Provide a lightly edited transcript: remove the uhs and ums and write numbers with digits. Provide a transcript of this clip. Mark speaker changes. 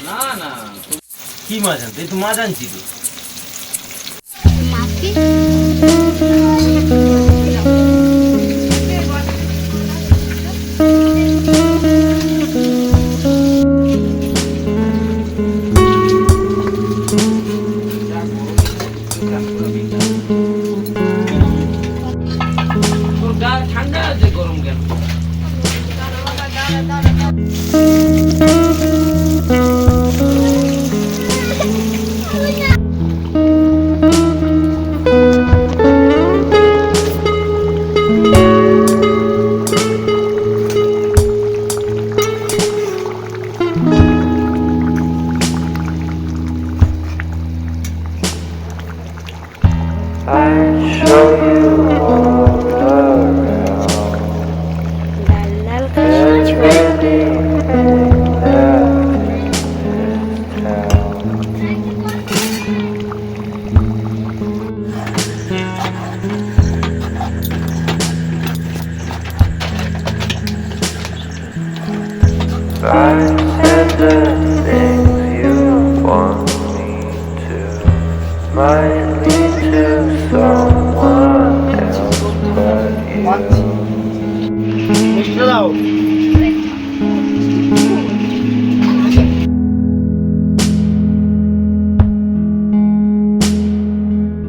Speaker 1: না না, কি মাছ আনতে? এই তো মাছ আনছি তো। তোর গা ঠান্ডা আছে, গরম কেন?
Speaker 2: And the things you want me to might lead to someone else but you.